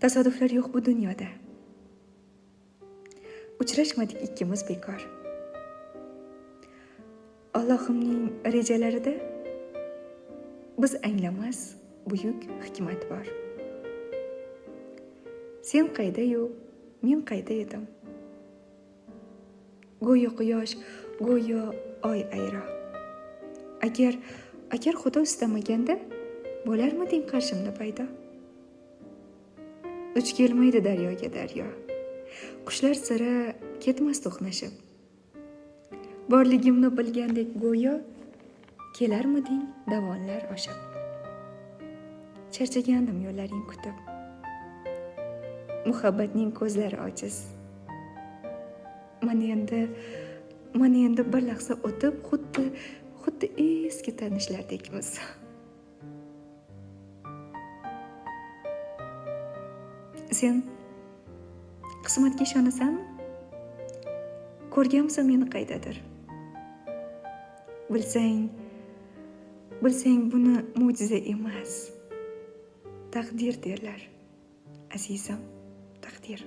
Tasodiflar yo'q bu dunyoda. Uchrashmadik ikkimiz bekor. Allohimning rejalarida biz anglamas buyuk hikmat bor. Sen qayda-yu, men qayda edim. Go'yo quyosh, go'yo oy ayro. Agar Xudo istamaganda bo'larmiding qarshimda paydo? Uch kelmaydi daryoga daryo. Qushlar sira ketmas to'qnashib. Borligimni bilgandek go'yo kelarmiding davonlar oshib. Charchagandim yo'llaring kutib. Muhabbatning ko'zlari ojiz. Mana endi bir lahza o'tib, xuddi eski tanishlardekmiz. Sen qismatga ishonasanmi? Ko'rganmisan meni qaydadir? Bilsang buni mo'jiza emas. Taqdir derlar. Azizim, taqdir.